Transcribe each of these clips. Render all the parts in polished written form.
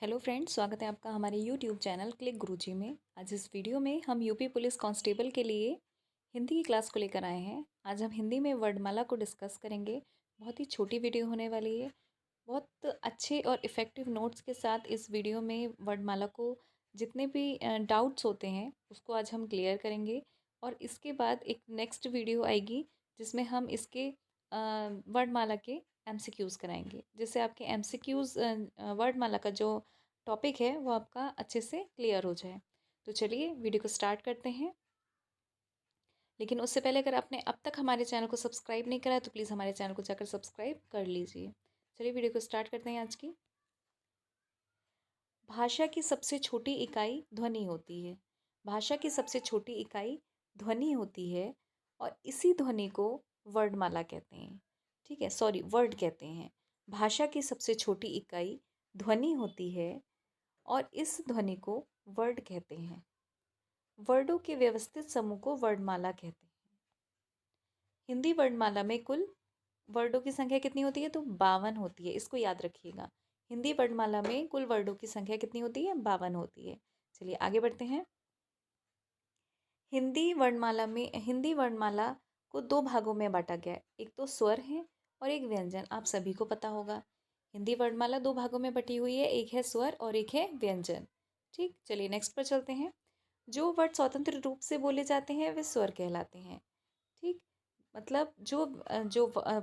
Hello friends, स्वागत है आपका हमारे यूट्यूब चैनल क्लिक गुरुजी में। आज इस वीडियो में हम यूपी पुलिस कांस्टेबल के लिए हिंदी की क्लास को लेकर आए हैं। आज हम हिंदी में वर्णमाला को डिस्कस करेंगे। बहुत ही छोटी वीडियो होने वाली है। बहुत अच्छे और इफ़ेक्टिव नोट्स के साथ इस वीडियो में वर्णमाला को जितने भी डाउट्स होते हैं उसको आज हम क्लियर करेंगे। और इसके बाद एक नेक्स्ट वीडियो आएगी जिसमें हम इसके वर्णमाला के एमसीक्यूज़ कराएंगे, जिससे आपके एमसीक्यूज़ वर्णमाला का जो टॉपिक है वो आपका अच्छे से क्लियर हो जाए। तो चलिए वीडियो को स्टार्ट करते हैं। लेकिन उससे पहले अगर आपने अब तक हमारे चैनल को सब्सक्राइब नहीं करा है तो प्लीज़ हमारे चैनल को जाकर सब्सक्राइब कर लीजिए। चलिए वीडियो को स्टार्ट करते हैं आज की। भाषा की सबसे छोटी इकाई ध्वनि होती है। भाषा की सबसे छोटी इकाई ध्वनि होती है और इसी ध्वनि को वर्णमाला कहते हैं। ठीक है, सॉरी, वर्ड कहते हैं। भाषा की सबसे छोटी इकाई ध्वनि होती है और इस ध्वनि को वर्ड कहते हैं। वर्डों के व्यवस्थित समूह को वर्णमाला कहते हैं। हिंदी वर्णमाला में कुल वर्डों की संख्या कितनी होती है? तो 52 होती है। इसको याद रखिएगा। हिंदी वर्णमाला में कुल वर्डों की संख्या कितनी होती है? 52 होती है। चलिए आगे बढ़ते हैं। हिंदी वर्णमाला को दो भागों में बांटा गया है। एक तो स्वर है और एक व्यंजन। आप सभी को पता होगा हिंदी वर्णमाला दो भागों में बटी हुई है, एक है स्वर और एक है व्यंजन। ठीक, चलिए नेक्स्ट पर चलते हैं। जो वर्ड स्वतंत्र रूप से बोले जाते हैं वे स्वर कहलाते हैं। ठीक, मतलब जो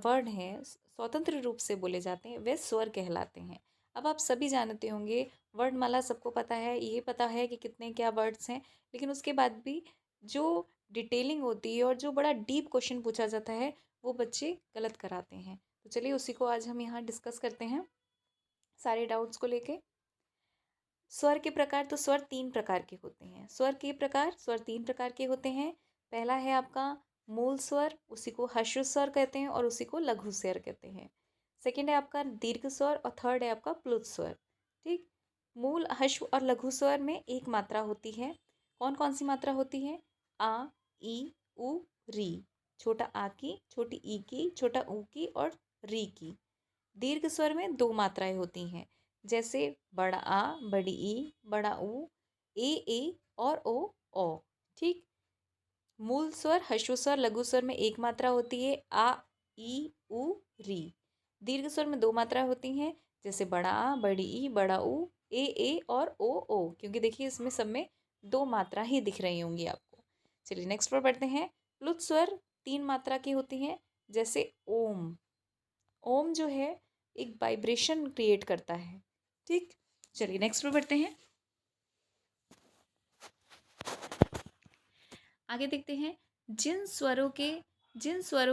वर्ड हैं स्वतंत्र रूप से बोले जाते हैं वे स्वर कहलाते हैं। अब आप सभी जानते होंगे, वर्णमाला सबको पता है, ये पता है कि कितने क्या वर्ड्स हैं, लेकिन उसके बाद भी जो डिटेलिंग होती है और जो बड़ा डीप क्वेश्चन पूछा जाता है वो बच्चे गलत कराते हैं। तो चलिए उसी को आज हम यहाँ डिस्कस करते हैं सारे डाउट्स को लेके। स्वर के प्रकार, तो स्वर तीन प्रकार के होते हैं। स्वर तीन प्रकार के होते हैं। पहला है आपका मूल स्वर, उसी को ह्रस्व स्वर कहते हैं और उसी को लघु स्वर कहते हैं। सेकंड है आपका दीर्घ स्वर और थर्ड है आपका प्लुत स्वर। ठीक, मूल, ह्रस्व और लघु स्वर में एक मात्रा होती है। कौन कौन सी मात्रा होती है? आ, ई, उ, री। छोटा आ की, छोटी ई की, छोटा ऊ की और री की। दीर्घ स्वर में दो मात्राएं होती हैं, जैसे बड़ा आ, बड़ी ई, बड़ा ऊ, ए और ओ। ठीक, मूल स्वर, ह्रस्व स्वर, लघु स्वर में एक मात्रा होती है, आ, ई, उ, री। दीर्घ स्वर में दो मात्राएं होती हैं, जैसे बड़ा आ, बड़ी ई, बड़ा ऊ, ए और ओ। क्योंकि देखिए इसमें सब में दो मात्रा ही दिख रही होंगी आपको। चलिए नेक्स्ट पर बढ़ते हैं। प्लुत स्वर तीन मात्रा की होती हैं, जैसे ओम। ओम जो है एक वाइब्रेशन क्रिएट करता है। ठीक, चलिए नेक्स्ट पे बढ़ते हैं। आगे देखते हैं। जिन स्वरों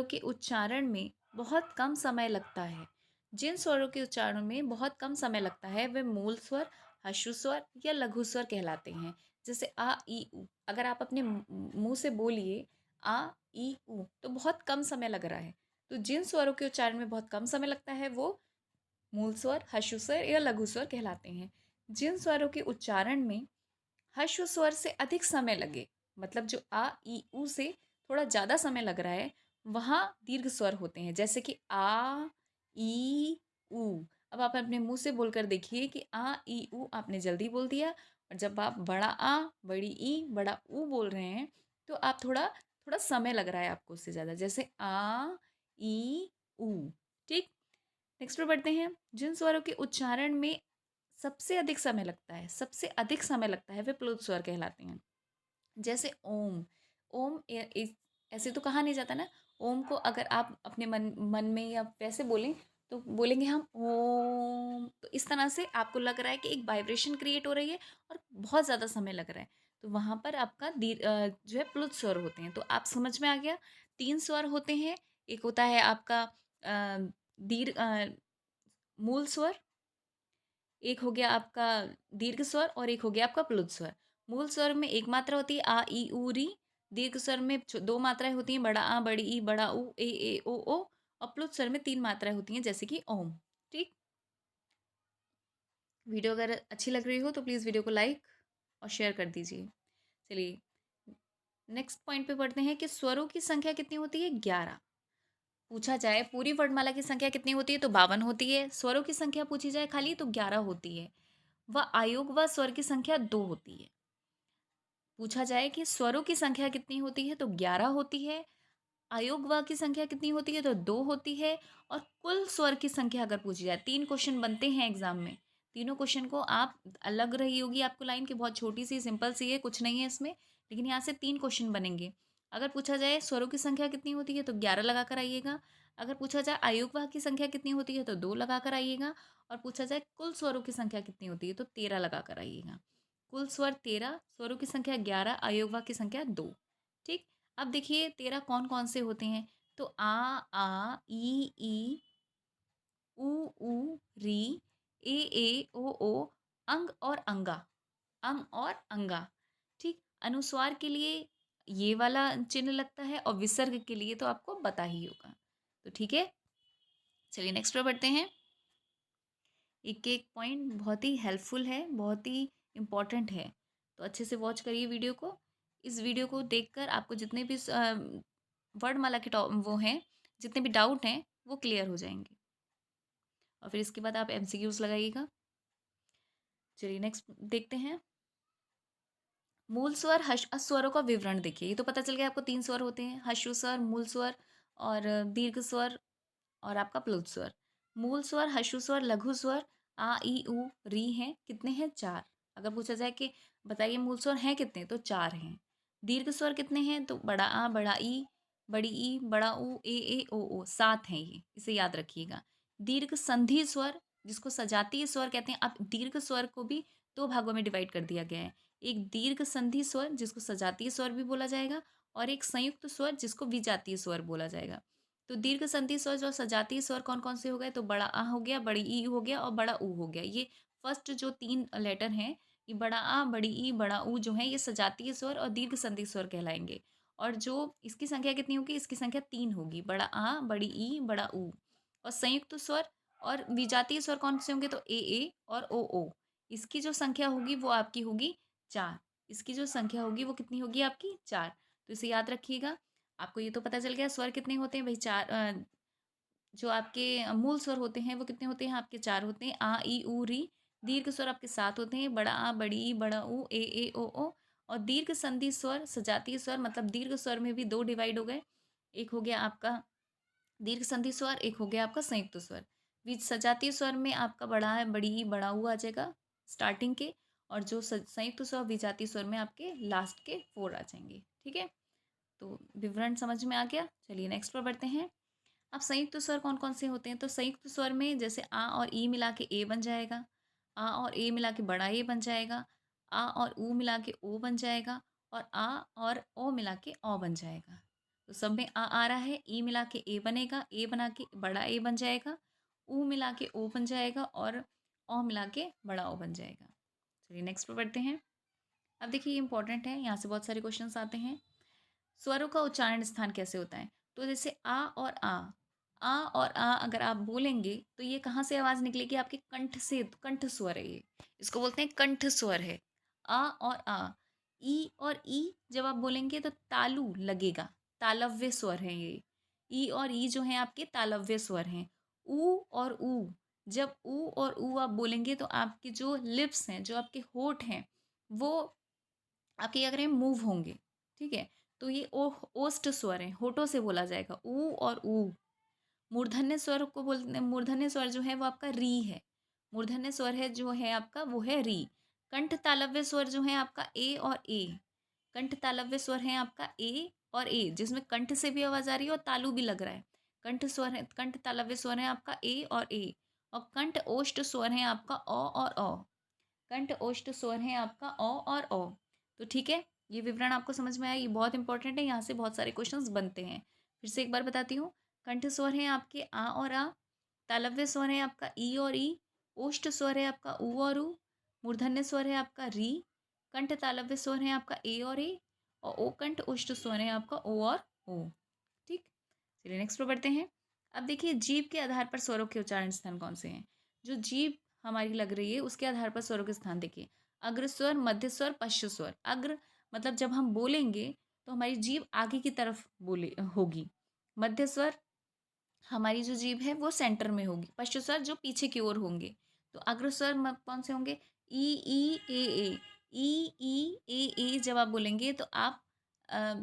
के उच्चारण में बहुत कम समय लगता है, जिन स्वरों के उच्चारण में बहुत कम समय लगता है वे मूल स्वर, ह्रस्व स्वर या लघु स्वर कहलाते हैं। जैसे आ, ई, उ। अगर आप अपने मुंह से बोलिए आ, ई, उ तो बहुत कम समय लग रहा है। तो जिन स्वरों के उच्चारण में बहुत कम समय लगता है वो मूल स्वर, ह्रस्व स्वर या लघु स्वर कहलाते हैं। जिन स्वरों के उच्चारण में ह्रस्व स्वर से अधिक समय लगे, मतलब जो आ, ई, उ से थोड़ा ज़्यादा समय लग रहा है, वहाँ दीर्घ स्वर होते हैं, जैसे कि आ, ई, उ। अब आप अपने मुंह से बोलकर देखिए कि आ, ई, उ आपने जल्दी बोल दिया, और जब आप बड़ा आ, बड़ी ई, बड़ा उ बोल रहे हैं तो आप थोड़ा थोड़ा समय लग रहा है आपको उससे ज़्यादा, जैसे आ, ई, उ। ठीक, नेक्स्ट पर बढ़ते हैं। जिन स्वरों के उच्चारण में सबसे अधिक समय लगता है वे प्लुत स्वर कहलाते हैं। जैसे ओम। ओम ऐसे तो कहा नहीं जाता ना। ओम को अगर आप अपने मन मन में या वैसे बोलें तो बोलेंगे हम ओम, तो इस तरह से आपको लग रहा है कि एक वाइब्रेशन क्रिएट हो रही है और बहुत ज़्यादा समय लग रहा है, तो वहाँ पर आपका जो है प्लुत स्वर होते हैं। तो आप समझ में आ गया, तीन स्वर होते हैं। एक होता है आपका दीर्घ मूल स्वर, एक हो गया आपका दीर्घ स्वर और एक हो गया आपका प्लुत स्वर। मूल स्वर में एक मात्रा होती है आ, ई, उ, री। दीर्घ स्वर में दो मात्राएं होती हैं, बड़ा आ, बड़ी ई, बड़ा उ, ए ओ। और प्लुत स्वर में तीन मात्राएं होती हैं, जैसे कि ओम। ठीक, वीडियो अगर अच्छी लग रही हो तो प्लीज़ वीडियो को लाइक और शेयर कर दीजिए। चलिए नेक्स्ट पॉइंट पे पढ़ते हैं कि स्वरों की संख्या कितनी होती है? 11। पूछा जाए पूरी वर्णमाला की संख्या कितनी होती है तो 52 होती है। स्वरों की संख्या पूछी जाए खाली तो 11 होती है। व आयोग व स्वर की संख्या 2 होती है। पूछा जाए कि स्वरों की संख्या कितनी होती है तो 11 होती है, आयोग व की संख्या कितनी होती है तो 2 होती है, और कुल स्वर की संख्या अगर पूछी जाए, 3 क्वेश्चन बनते हैं एग्जाम में, तीनों क्वेश्चन को आप अलग रही होगी आपको लाइन की, बहुत छोटी सी सिंपल सी है, कुछ नहीं है इसमें, लेकिन यहाँ से 3 क्वेश्चन बनेंगे। अगर पूछा जाए स्वरों की संख्या कितनी होती है तो 11 लगा कर आइएगा, अगर पूछा जाए आयोग वाह की संख्या कितनी होती है तो 2 लगा कर आइएगा, और पूछा जाए कुल स्वरों की संख्या कितनी होती है तो 13 लगा कर आइएगा। कुल स्वर 13, स्वरों की संख्या 11, आयोग वाह की संख्या 2। ठीक। अब देखिए 13 कौन कौन से होते हैं, तो आ ई उ ऊ री ए ओ अंग और अंगा, अंग और अंगा। ठीक। अनुस्वार के लिए ये वाला चिन्ह लगता है, और विसर्ग के लिए तो आपको पता ही होगा। तो ठीक है, चलिए नेक्स्ट पर बढ़ते हैं। एक एक पॉइंट बहुत ही हेल्पफुल है, बहुत ही इम्पॉर्टेंट है, तो अच्छे से वॉच करिए वीडियो को। इस वीडियो को देखकर आपको जितने भी वर्णमाला के वो हैं, जितने भी डाउट हैं वो क्लियर हो जाएंगे, और फिर इसके बाद आप एमसीक्यूज लगाइएगा। चलिए नेक्स्ट देखते हैं। मूल स्वर स्वरों का विवरण देखिए, ये तो पता चल गया आपको 3 स्वर होते हैं, ह्रस्व स्वर, मूल स्वर और दीर्घ स्वर, और आपका प्लुत स्वर। मूल स्वर, ह्रस्व स्वर, लघु स्वर आ ई उ री हैं, कितने हैं 4। अगर पूछा जाए कि बताइए मूल स्वर हैं कितने तो 4 हैं। दीर्घ स्वर कितने हैं तो बड़ा आ, बड़ा ई, बड़ा ऊ, ए ओ 7 हैं, ये इसे याद रखिएगा। दीर्घ संधि स्वर जिसको सजातीय स्वर कहते हैं, अब दीर्घ स्वर को भी 2 भागों में डिवाइड कर दिया गया है। एक दीर्घ संधि स्वर जिसको सजातीय स्वर भी बोला जाएगा, और एक संयुक्त स्वर जिसको विजातीय स्वर बोला जाएगा। तो दीर्घ संधि स्वर और सजातीय स्वर कौन कौन से हो गए, तो बड़ा आ हो गया, बड़ी ई हो गया, और बड़ा ऊ हो गया। ये फर्स्ट जो 3 लेटर हैं, ये बड़ा आ, बड़ी ई, बड़ा ऊ जो है, ये सजातीय स्वर और दीर्घ संधि स्वर कहलाएंगे। और जो इसकी संख्या कितनी होगी, इसकी संख्या 3 होगी, बड़ा आ, बड़ी ई, बड़ा ऊ। और संयुक्त स्वर और विजातीय स्वर कौन से होंगे, तो ए और ओ। इसकी जो संख्या होगी वो आपकी होगी 4। इसकी जो संख्या होगी वो कितनी होगी आपकी 4। तो इसे याद रखिएगा। आपको ये तो पता चल गया स्वर कितने होते हैं भाई, 4। जो आपके मूल स्वर होते हैं वो कितने होते हैं आपके, 4 होते हैं, आ ई उ री। दीर्घ स्वर आपके 7 होते हैं, बड़ा आ, बड़ी ई, बड़ा ऊ, ए ओ। और दीर्घ संधि स्वर, सजातीय स्वर, मतलब दीर्घ स्वर में भी 2 डिवाइड हो गए। एक हो गया आपका दीर्घ संधि स्वर, एक हो गया आपका संयुक्त स्वर। बीच सजातीय स्वर में आपका बड़ा है, बड़ी ई, बड़ा ऊ आ जाएगा स्टार्टिंग के, और जो संयुक्त स्वर विजातीय स्वर में आपके लास्ट के 4 आ जाएंगे। ठीक है, तो विवरण समझ में आ गया। चलिए नेक्स्ट पर बढ़ते हैं। अब संयुक्त स्वर कौन कौन से होते हैं, तो संयुक्त स्वर में जैसे आ और ई मिला के ए बन जाएगा, आ और ए मिला के बड़ा ए बन जाएगा, आ और ऊ मिला के ओ बन जाएगा, और आ और ओ मिला के ओ बन जाएगा। तो सब में आ रहा है, ई मिला के ए बनेगा, ए बना के बड़ा ए बन जाएगा, ऊ मिला के ओ बन जाएगा, और ओ मिला के बड़ा ओ बन जाएगा। चलिए नेक्स्ट पर बढ़ते हैं। अब देखिए ये इंपॉर्टेंट है, यहाँ से बहुत सारे क्वेश्चन आते हैं। स्वरों का उच्चारण स्थान कैसे होता है, तो जैसे आ और आ अगर आप बोलेंगे तो ये कहाँ से आवाज़ निकलेगी, आपके कंठ से। कंठ स्वर है ये, इसको बोलते हैं कंठ स्वर है। आ और आ। ई और ई जब आप बोलेंगे तो तालु लगेगा, तालव्य स्वर है ये। ई और ई जो है आपके तालव्य स्वर हैं। ऊ और ऊ, जब ऊ और ऊ आप बोलेंगे तो आपके जो लिप्स हैं, जो आपके होठ हैं, वो आपके क्या करें, मूव होंगे। ठीक है, तो ये ओष्ठ स्वर है, होठों से बोला जाएगा, ऊ और ऊ। मूर्धन्य स्वर को बोलते, मूर्धन्य स्वर जो है वो आपका री है। मूर्धन्य स्वर है जो है आपका वो है री। कंठ तालव्य स्वर जो है आपका ए और ए। कंठ तालव्य स्वर है आपका ए और ए, जिसमें कंठ से भी आवाज आ रही है और तालु भी लग रहा है। कंठ स्वर है, कंठ तालव्य स्वर है आपका ए और ए। और कंठ ओष्ठ स्वर है आपका ओ और ओ। कंठ ओष्ठ स्वर है आपका ओ और ओ। तो ठीक है, ये विवरण आपको समझ में आया, ये बहुत इंपॉर्टेंट है, यहाँ से बहुत सारे क्वेश्चंस बनते हैं। फिर से एक बार बताती हूँ। कंठ स्वर है आपके आ और आ। तालव्य स्वर है आपका ई और ई। ओष्ठ स्वर है आपका ऊ और ऊ। मूर्धन्य स्वर है आपका री। कंठ तालव्य स्वर है आपका ए और ए। और ओ कंठ ओष्ठ स्वर है आपका ओ और ओ। ठीक, चलिए नेक्स्ट पर बढ़ते हैं। अब देखिए जीभ के आधार पर स्वरों के उच्चारण स्थान कौन से हैं। जो जीभ हमारी लग रही है उसके आधार पर स्वरों के स्थान देखिए। अग्र स्वर, मध्य स्वर, पश्च स्वर। अग्र मतलब जब हम बोलेंगे तो हमारी जीभ आगे की तरफ बोले होगी। मध्य स्वर हमारी जो जीभ है वो सेंटर में होगी। पश्च स्वर जो पीछे की ओर होंगे। तो अग्र स्वर कौन से होंगे, ई ई ए ए, ई ई ए जब आप बोलेंगे तो आप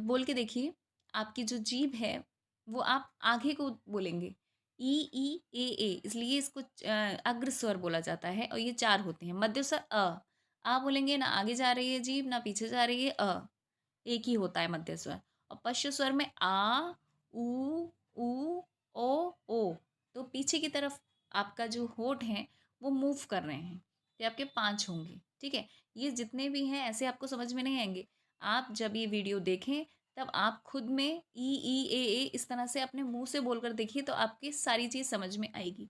बोल के देखिए, आपकी जो जीभ है वो आप आगे को बोलेंगे, ई ई ए, इसलिए इसको अग्र स्वर बोला जाता है और ये चार होते हैं। मध्य स्वर आ बोलेंगे, ना आगे जा रही है जीभ ना पीछे जा रही है, एक ही होता है मध्य स्वर। और पश्च स्वर में आ, ऊ, ओ, तो पीछे की तरफ आपका जो होठ है वो मूव कर रहे हैं, तो आपके 5 होंगे, ठीक है। ये जितने भी हैं ऐसे आपको समझ में नहीं आएंगे। आप जब ये वीडियो देखें तब आप खुद में ई ए इस तरह से अपने मुंह से बोलकर देखिए, तो आपकी सारी चीज़ समझ में आएगी।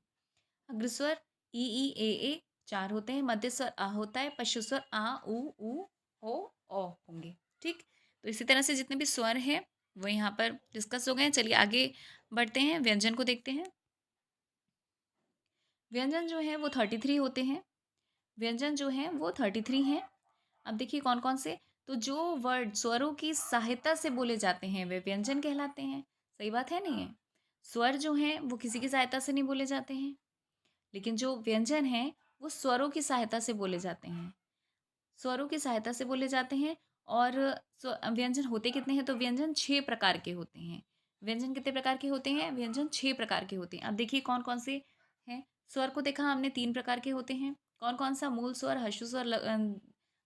अग्रस्वर ई ए 4 होते हैं, मध्य स्वर आ होता है, पश्च स्वर आ, ऊ, ओ होंगे, ठीक। तो इसी तरह से जितने भी स्वर हैं वो यहाँ पर डिस्कस हो गए हैं। चलिए आगे बढ़ते हैं, व्यंजन को देखते हैं। व्यंजन जो है वो 33 होते हैं। व्यंजन जो है वो 33 हैं। अब देखिए कौन कौन से, तो जो वर्ड स्वरों की सहायता से बोले जाते हैं वे व्यंजन कहलाते हैं। सही बात है नहीं है? स्वर जो हैं वो किसी की सहायता से नहीं बोले जाते हैं, लेकिन जो व्यंजन हैं वो स्वरों की सहायता से बोले जाते हैं। स्वरों की सहायता से बोले जाते हैं। और व्यंजन होते कितने हैं, तो व्यंजन 6 प्रकार के होते हैं। व्यंजन कितने प्रकार के होते हैं, व्यंजन 6 प्रकार के होते हैं। अब देखिए कौन कौन से हैं। स्वर को देखा हमने 3 प्रकार के होते हैं। कौन कौन सा, मूल स्वर, हश्र स्वर,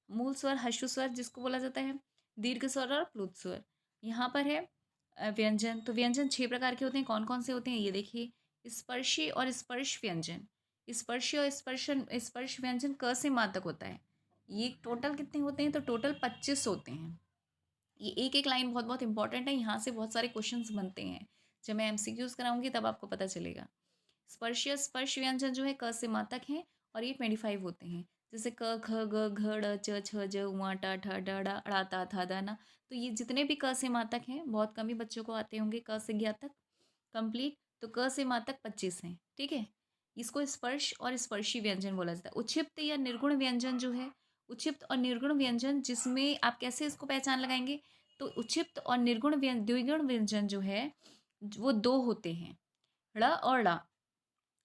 मूल स्वर, हश्र स्वर जिसको बोला जाता है, दीर्घ स्वर और प्लुत स्वर। यहाँ पर है व्यंजन, तो व्यंजन 6 प्रकार के होते हैं। कौन कौन से होते हैं ये देखिए, स्पर्शी और स्पर्श व्यंजन। स्पर्शी और स्पर्श व्यंजन क से मा तक होता है। ये टोटल कितने होते हैं, तो टोटल 25 होते हैं। ये एक एक लाइन बहुत बहुत इंपॉर्टेंट है, यहाँ से बहुत सारे क्वेश्चंस बनते हैं। जब मैं एमसीक्यूज कराऊंगी तब आपको पता चलेगा। स्पर्शीय स्पर्श व्यंजन जो है क से मा तक हैं और ये 25 होते हैं। जैसे क ख ग घ ड़ च छ ज उआ टा ठ ड ढ ड़ा ता था दा ना। तो ये जितने भी क से मा तक हैं, बहुत कम ही बच्चों को आते होंगे क से ज्ञ तक कंप्लीट, तो क से मा तक 25 हैं, ठीक है। इसको स्पर्श और स्पर्शी व्यंजन बोला जाता है। उच्छिप्त या निर्गुण व्यंजन जो है, उच्छिप्त और निर्गुण व्यंजन जिसमें आप कैसे इसको पहचान लगाएंगे, तो उच्छिप्त और निर्गुण द्विगुण व्यंजन जो है वो 2 होते हैं, ड़ और ड़ा।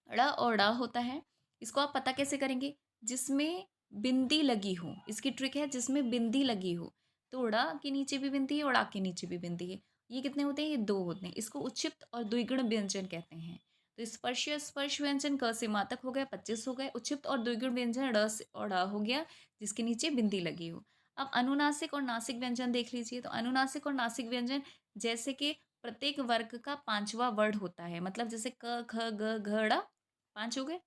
ड़ और ड़ा होता है, इसको आप पता कैसे करेंगे, जिसमें बिंदी लगी हो। इसकी ट्रिक है जिसमें बिंदी लगी हो, तो ड़ के नीचे भी बिंदी है और ड़ा के नीचे भी बिंदी है। ये कितने होते हैं, ये 2 होते हैं। इसको उच्छिप्त और द्विगुण व्यंजन कहते हैं। तो स्पर्शीय स्पर्श व्यंजन क से मा तक हो गए, 25 हो गए। उच्छिप्त और द्विगुण व्यंजन ड़ से और ड़ हो गया, जिसके नीचे बिंदी लगी हो। अब अनुनासिक और नासिक व्यंजन देख लीजिए। तो अनुनासिक और नासिक व्यंजन जैसे कि प्रत्येक वर्ग का 5वां वर्ड होता है, मतलब जैसे क ख ग घ ड़ 5 हो गए,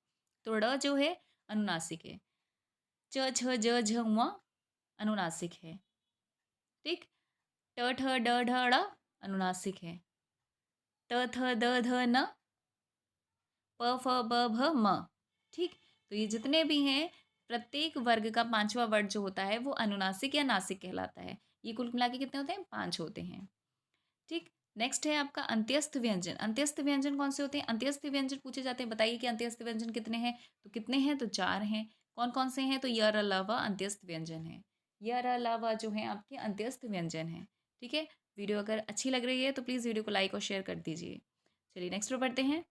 तो ड़ जो है अनुनासिक है। च छ ज झ ङ अनुनासिक है, ठीक। ट ठ ड ढ ड़ अनुनासिक है। त थ द ध न, प फ ब भ म, ठीक। तो ये जितने भी हैं, प्रत्येक वर्ग का 5वां वर्ड जो होता है वो अनुनासिक या नासिक कहलाता है। ये कुल मिला के कितने होते हैं, 5 होते हैं, ठीक। नेक्स्ट है आपका अंत्यस्थ व्यंजन। अंत्यस्थ व्यंजन कौन से होते हैं, अंत्यस्थ व्यंजन पूछे जाते हैं, बताइए कि अंत्यस्थ व्यंजन कितने हैं, तो कितने हैं, तो 4 हैं। कौन कौन से हैं, तो यर अलावा अंत्यस्थ व्यंजन है। यर अलावा जो है आपके अंत्यस्थ व्यंजन है, ठीक है। वीडियो अगर अच्छी लग रही है तो प्लीज़ वीडियो को लाइक और शेयर कर दीजिए। चलिए नेक्स्ट पर बढ़ते हैं।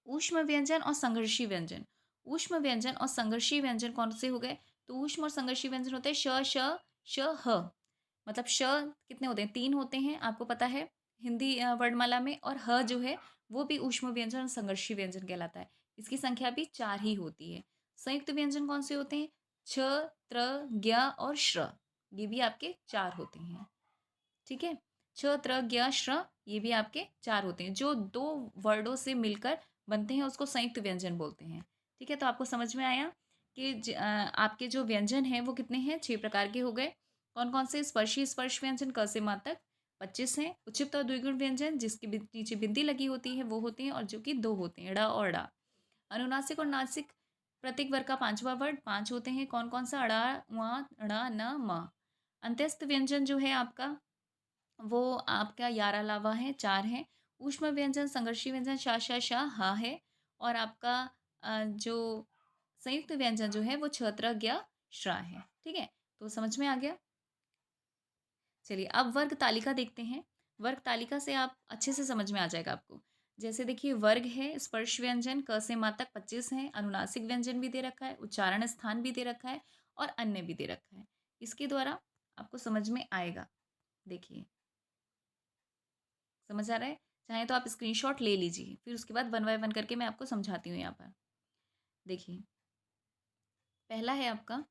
ऊष्म व्यंजन और संघर्षी व्यंजन। ऊष्म व्यंजन और संघर्षी व्यंजन कौन से हो गए, तो ऊष्म और संघर्षी व्यंजन होते हैं श श श ह। मतलब श कितने होते हैं, 3 होते हैं, आपको पता है हिंदी वर्णमाला में। और ह जो है वो भी ऊष्म व्यंजन और संघर्षी व्यंजन कहलाता है। इसकी संख्या भी 4 ही होती है। संयुक्त व्यंजन कौन से होते हैं, छ, त्र, ज्ञ और श्र। ये भी आपके 4 होते हैं, ठीक है। छ, त्र, ज्ञ, श्र ये भी आपके 4 होते हैं। जो 2 वर्डों से मिलकर बनते हैं उसको संयुक्त व्यंजन बोलते हैं, ठीक है। तो आपको समझ में आया कि आपके जो व्यंजन हैं वो कितने हैं, 6 प्रकार के हो गए। कौन कौन से, स्पर्शी स्पर्श व्यंजन क से मा तक 25 हैं। उच्छिप्त और द्विगुण व्यंजन जिसके नीचे बिंदी लगी होती है वो होते हैं, और जो कि 2 होते हैं, ड़ और ड़ा। अनुनासिक और नासिक प्रत्येक वर्ग का 5वां वर्ड 5 होते हैं। कौन कौन सा, अड़ा, उआ, ड़ा, न, म। अंत्यस्थ व्यंजन जो है आपका वो आपका 11 लावा है, 4 है। ऊष्म व्यंजन संघर्षी व्यंजन शा शा शा हा है। और आपका जो संयुक्त व्यंजन जो है वो छत्र ज्ञ श्रा है, ठीक है। तो समझ में आ गया। चलिए अब वर्ग तालिका देखते हैं। वर्ग तालिका से आप अच्छे से समझ में आ जाएगा आपको। जैसे देखिए वर्ग है, स्पर्श व्यंजन क से मा तक 25 है, अनुनासिक व्यंजन भी दे रखा है, उच्चारण स्थान भी दे रखा है और अन्य भी दे रखा है। इसके द्वारा आपको समझ में आएगा। देखिए, समझ आ रहा है? चाहे तो आप स्क्रीनशॉट ले लीजिए, फिर उसके बाद वन बाय वन करके मैं आपको समझाती हूँ यहाँ पर। देखिए, पहला है आपका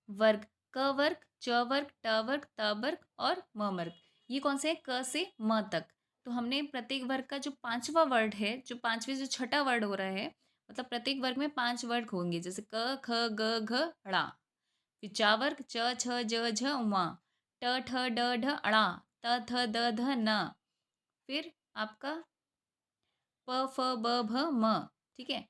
वर्ग, क वर्ग, च वर्ग, ट वर्ग, त वर्ग और म वर्ग। ये कौन से हैं? क से म तक। तो हमने प्रत्येक वर्ग का जो पांचवा वर्ड है, जो छठा वर्ड हो रहा है, मतलब प्रत्येक वर्ग में 5 वर्ग होंगे, जैसे क ख ग घ ड़ा। फिर चा वर्ग, च छ ज झ वा, ट ठ ड ढ णा, त थ द ध न। फिर आपका प फ ब भ म। ठीक है,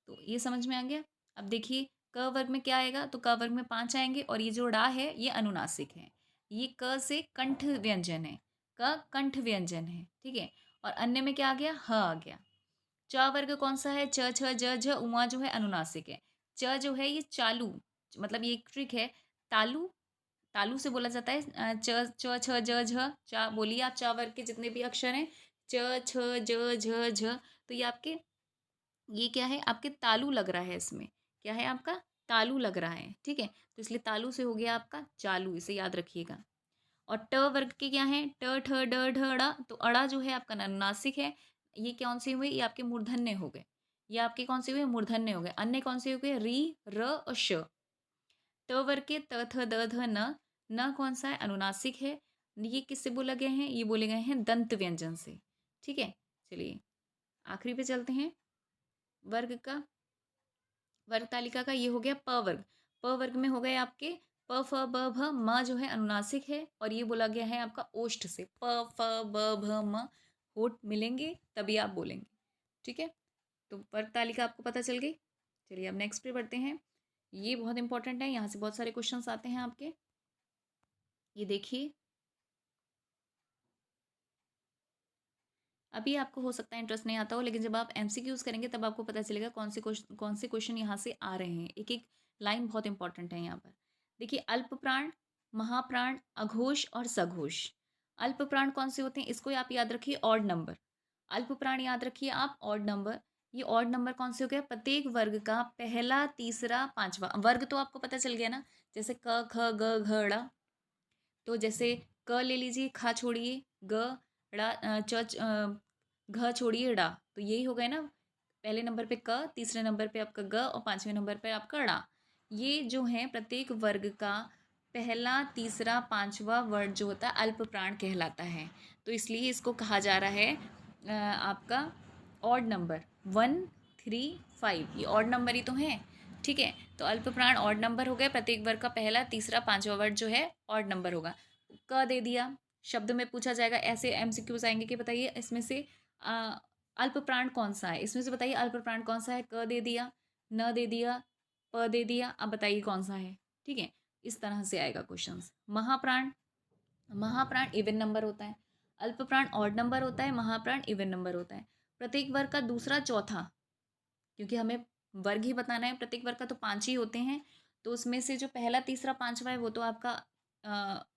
तो ये समझ में आ गया। अब देखिए क वर्ग में क्या आएगा, तो क वर्ग में 5 आएंगे और ये जो ड़ा है ये अनुनासिक है। ये क से कंठ व्यंजन है, क कंठ व्यंजन है। ठीक है, और अन्य में क्या आ गया, ह आ गया। च वर्ग कौन सा है, च छ ज झ उमा जो है अनुनासिक है। च जो है ये चालू, मतलब ये एक ट्रिक है, तालु, तालु से बोला जाता है। च छ ज झ, चा बोलिए आप, चा वर्ग के जितने भी अक्षर हैं, च छ ज झ झ, तो ये आपके, ये क्या है, आपके तालु लग रहा है। इसमें क्या है, आपका तालु लग रहा है। ठीक है, तो इसलिए तालु से हो गया आपका चालू, इसे याद रखिएगा। और ट वर्ग के क्या है, ट ठ ड ढ ड़ा, तो अड़ा जो है आपका अनुनासिक है। ये कौन से हुए, ये आपके मूर्धन्य हो गए। ये आपके कौन से हुए, मूर्धन्य हो गए। अन्य कौन से हो गए, री र और श। त वर्ग के त थ द ध न, न कौन सा है, अनुनासिक है। ये किससे बोला गए हैं, ये बोले गए हैं दंत व्यंजन से। ठीक है, चलिए आखिरी पे चलते हैं। वर्ग का, वर्ग तालिका का ये हो गया प वर्ग। प वर्ग में हो गए आपके प फ ब भ म जो है अनुनासिक है, और ये बोला गया है आपका ओष्ठ से, प फ ब भ म। होठ मिलेंगे तभी आप बोलेंगे। ठीक है, तो वर्ग तालिका आपको पता चल गई। चलिए अब नेक्स्ट पे बढ़ते हैं। ये बहुत इंपॉर्टेंट है, यहाँ से बहुत सारे क्वेश्चंस आते हैं आपके। ये देखिए, अभी आपको हो सकता है इंटरेस्ट नहीं आता हो, लेकिन जब आप एमसीक्यूज करेंगे तब आपको पता चलेगा कौन से क्वेश्चन यहाँ से आ रहे हैं। एक एक लाइन बहुत इंपॉर्टेंट है यहाँ पर। देखिए, अल्प प्राण, महाप्राण, अघोष और सघोष। अल्प प्राण कौन से होते हैं, इसको आप याद रखिए, ऑड नंबर। अल्प प्राण याद रखिए आप, ऑड नंबर। ये ऑड नंबर कौन से हो गया, प्रत्येक वर्ग का पहला, तीसरा, पांचवा। वर्ग तो आपको पता चल गया ना, जैसे क ख ग घ ड़। तो जैसे क ले लीजिए, खा छोड़िए, ग, ड़ा, घ छोड़िए, ड़ा। तो यही हो गए ना, पहले नंबर पे क, तीसरे नंबर पे आपका ग और पांचवें नंबर पे आपका ड़ा। ये जो है प्रत्येक वर्ग का पहला, तीसरा, पांचवा वर्ड जो होता है अल्प प्राण कहलाता है। तो इसलिए इसको कहा जा रहा है आपका ऑड नंबर। 1, 3, 5 ये ऑड नंबर ही तो है। ठीक है, तो अल्प प्राण ऑड नंबर हो गए। प्रत्येक वर्ग का पहला, तीसरा, पांचवा वर्ड जो है ऑड नंबर होगा। क दे दिया, शब्द में पूछा जाएगा, ऐसे एमसीक्यूज आएंगे कि बताइए इसमें से अल्प प्राण कौन सा है, इसमें से बताइए अल्प प्राण कौन सा है। क दे दिया, न दे दिया, प दे दिया, अब बताइए कौन सा है। ठीक है, इस तरह से आएगा क्वेश्चंस। महाप्राण, महाप्राण इवन नंबर होता है। अल्प प्राण ऑड नंबर होता है, महाप्राण इवन नंबर होता है। प्रत्येक वर्ग का दूसरा, चौथा, क्योंकि हमें वर्ग ही बताना है, प्रत्येक वर्ग का तो 5 ही होते हैं, तो उसमें से जो पहला, तीसरा, पांचवा है वो तो आपका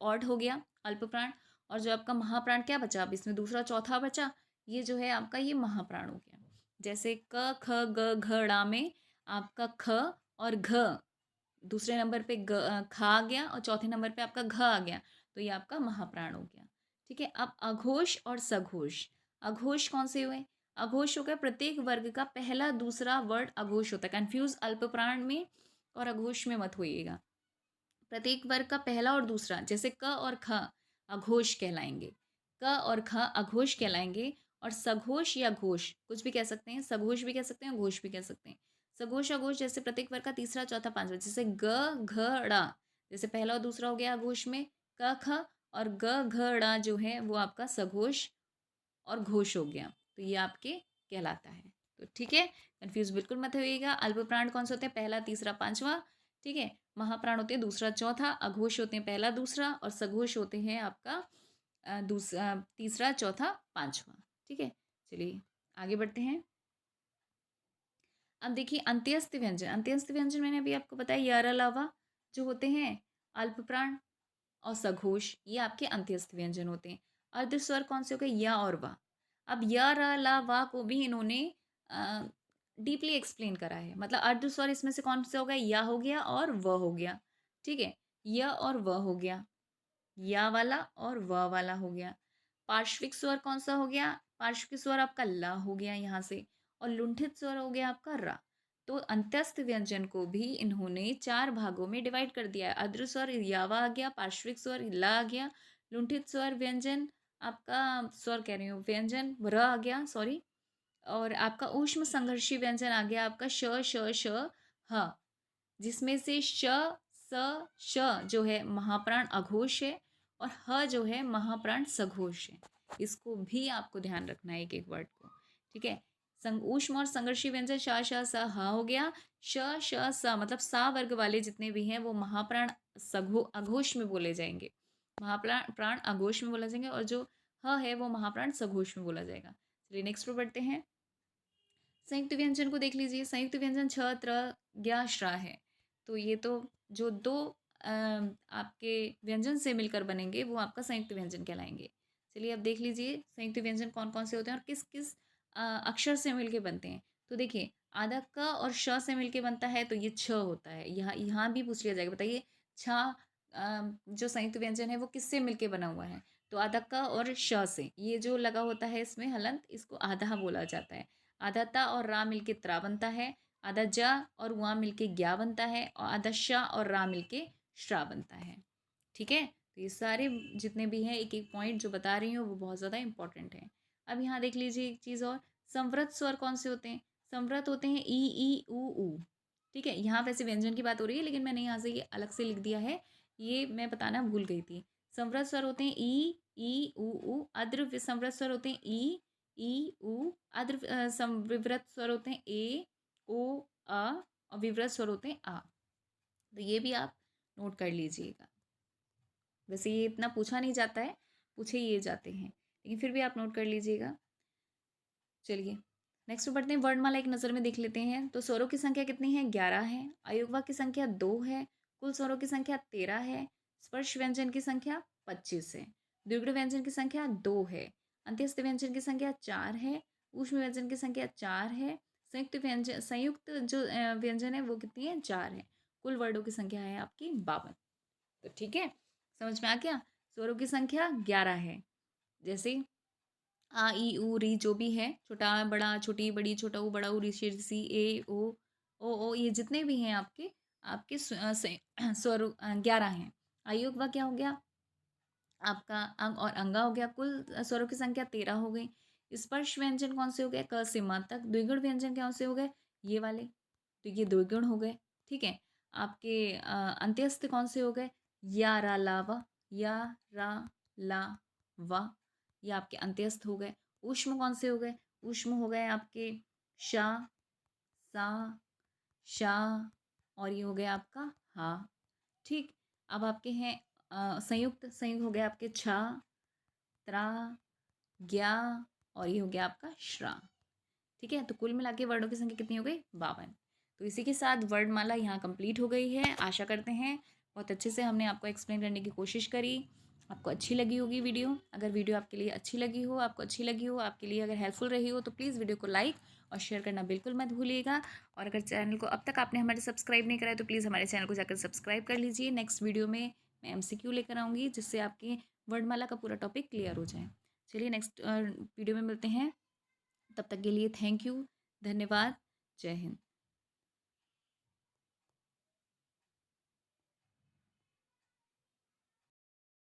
ऑड हो गया, अल्प प्राण। और जो आपका महाप्राण क्या बचा, अब इसमें दूसरा, चौथा बचा, ये जो है आपका ये महाप्राण हो गया। जैसे क ख ग घ ड़ा में आपका ख और घ, दूसरे नंबर पे खा आ गया और चौथे नंबर पे आपका घ आ गया, तो ये आपका महाप्राण हो गया। ठीक है, अब अघोष और सघोष। अघोष कौन से हुए, अघोष हो गया प्रत्येक वर्ग का पहला, दूसरा वर्ड अघोष होता है। कंफ्यूज अल्प प्राण में और अघोष में मत होइएगा। प्रत्येक वर्ग का पहला और दूसरा, जैसे क और ख अघोष कहलाएंगे, क और ख अघोष कहलाएंगे। और सघोष या घोष कुछ भी कह सकते हैं, सघोष भी कह सकते हैं, घोष भी कह सकते हैं। सघोष अघोष जैसे प्रत्येक वर्ग का तीसरा, चौथा, पांचवा, जैसे ग घ ड़ा, जैसे पहला और दूसरा हो गया अघोष में क ख, और ग घ ड़ा जो है वो आपका सघोष और घोष हो गया, तो ये आपके कहलाता है। तो ठीक है, कंफ्यूज बिल्कुल मत होइएगा। अल्प प्राण कौन से होते हैं, पहला, तीसरा, पांचवा। ठीक है, महाप्राण होते हैं दूसरा, चौथा, अघोष होते हैं पहला, दूसरा, और सघोष होते हैं आपका दूसरा, तीसरा, चौथा, पांचवा। ठीक है, चलिए आगे बढ़ते हैं। अब देखिए अंत्यस्थ व्यंजन। अंत्यस्थ व्यंजन मैंने अभी आपको बताया, यार अलावा जो होते हैं अल्प प्राण और सघोष ये आपके अंत्यस्थ व्यंजन होते हैं। अर्ध स्वर कौन से हो गए? या और वा। अब य र ला वा को भी इन्होंने डीपली एक्सप्लेन करा है। मतलब अर्ध स्वर इसमें से कौन से हो गए? या हो गया और व हो गया। ठीक है, य और व हो गया, या वाला और व वाला हो गया। पार्श्विक स्वर कौन सा हो गया? पार्श्विक स्वर आपका ला हो गया यहाँ से, और लुंठित स्वर हो गया आपका रा। तो अंत्यस्थ व्यंजन को भी इन्होंने 4 भागों में डिवाइड कर दिया है। अद्र स्वर यावा आ गया, पार्श्विक स्वर ला आ गया, लुंठित स्वर व्यंजन आपका स्वर कह रही हूँ व्यंजन र आ गया, सॉरी, और आपका ऊष्म संघर्षी व्यंजन आ गया आपका श श श ह, जिसमें से श स श जो है महाप्राण अघोष है और ह जो है महाप्राण सघोष है। इसको भी आपको ध्यान रखना है एक एक वर्ड को। ठीक है, ऊष्म और संघर्षी व्यंजन श श स ह हो गया। श श स मतलब सा वर्ग वाले जितने भी हैं वो महाप्राण अघोष में बोले जाएंगे, महाप्राण प्राण अघोष में बोला जाएंगे, और जो ह है वो महाप्राण सघोष में बोला जाएगा। चलिए नेक्स्ट पर बढ़ते हैं। संयुक्त व्यंजन को देख लीजिए। संयुक्त व्यंजन छ त्र ज्ञ श्रा है। तो ये तो जो दो आपके व्यंजन से मिलकर बनेंगे वो आपका संयुक्त व्यंजन कहलाएंगे। चलिए अब देख लीजिए संयुक्त व्यंजन कौन कौन से होते हैं और किस किस अक्षर से मिलके बनते हैं। तो देखिए आधा क और श से मिलके बनता है तो ये छ होता है। यहाँ यहाँ भी पूछ लिया जाएगा, बताइए छ जो संयुक्त व्यंजन है वो किससे मिलके बना हुआ है? तो आधा क और श से, ये जो लगा होता है इसमें हलंत, इसको आधा बोला जाता है। आधा ता और रा मिलके त्रा बनता है, आधा जा और वहाँ मिलके ज्ञा बनता है, और आधा शा और रा मिलके श्रा बनता है। ठीक है, तो ये सारे जितने भी हैं एक एक पॉइंट जो बता रही हूँ वो बहुत ज़्यादा इंपॉर्टेंट है। अब यहाँ देख लीजिए एक चीज़ और, संवृत स्वर कौन से होते हैं? संवृत होते हैं ई ऊ ऊ। ठीक है, यहाँ वैसे व्यंजन की बात हो रही है लेकिन मैंने यहाँ से ये अलग से लिख दिया है, ये मैं बताना भूल गई थी। संवृत स्वर होते हैं ई ऊ ऊ। अद्र संवृत स्वर होते हैं ई ऊ। अद्र विवृत स्वर होते हैं ए ओ अ, और विवृत स्वर होते हैं आ। तो ये भी आप नोट कर लीजिएगा। वैसे ये इतना पूछा नहीं जाता है, पूछे ये जाते हैं, लेकिन फिर भी आप नोट कर लीजिएगा। चलिए नेक्स्ट बढ़ते हैं। वर्णमाला एक नज़र में देख लेते हैं। तो स्वरों की संख्या कितनी है? 11 है। अयोगवा की संख्या 2 है। कुल स्वरों की संख्या 13 है। स्पर्श व्यंजन की संख्या 25 है। दीर्घ व्यंजन की संख्या 2 है। अंत्यस्थ व्यंजन की संख्या 4 है। ऊष्म व्यंजन की संख्या 4 है। संयुक्त जो व्यंजन है वो कितनी है? 4 है। कुल वर्डों की संख्या है आपकी 52। तो ठीक है, समझ में आ गया। स्वरों की संख्या 11 है, जैसे आ ई ऊ री जो भी है, छोटा बड़ा छोटी बड़ी छोटा ऊ बड़ा ऊ ऋषि ऋषि ए ओ ये जितने भी हैं आपके आपके स्वर 11 हैं। आयोग व क्या हो गया आपका? अंग और अंगा हो गया। कुल स्वरों की संख्या 13 हो गई। स्पर्श व्यंजन कौन से हो गए? क से म तक। द्विगुण व्यंजन कौन से हो गए? ये वाले, तो ये द्विगुण हो गए। ठीक है, आपके अंत्यस्थ कौन से हो गए? या रा ला वा, या रा ला वा, ये आपके अंत्यस्थ हो गए। ऊष्म कौन से हो गए? ऊष्म हो गए आपके शा सा शा, और ये हो गया आपका हा। ठीक, अब आपके हैं संयुक्त। संयुक्त हो गया आपके छा त्रा ज्ञा, और ये हो गया आपका श्रा। ठीक है, तो कुल मिला के वर्डों की संख्या कितनी हो गई? 52। तो इसी के साथ वर्डमाला यहाँ कंप्लीट हो गई है। आशा करते हैं बहुत अच्छे से हमने आपको एक्सप्लेन करने की कोशिश करी। आपको अच्छी लगी होगी वीडियो। अगर वीडियो आपके लिए अच्छी लगी हो, आपको अच्छी लगी हो, आपके लिए अगर हेल्पफुल रही हो, तो प्लीज़ वीडियो को लाइक और शेयर करना बिल्कुल मत भूलिएगा। और अगर चैनल को अब तक आपने हमारे सब्सक्राइब नहीं करा है तो प्लीज़ हमारे चैनल को जाकर सब्सक्राइब कर लीजिए। नेक्स्ट वीडियो में मैं MCQ लेकर आऊँगी जिससे आपकी वर्डमाला का पूरा टॉपिक क्लियर हो जाए। चलिए नेक्स्ट वीडियो में मिलते हैं, तब तक के लिए थैंक यू, धन्यवाद, जय हिंद।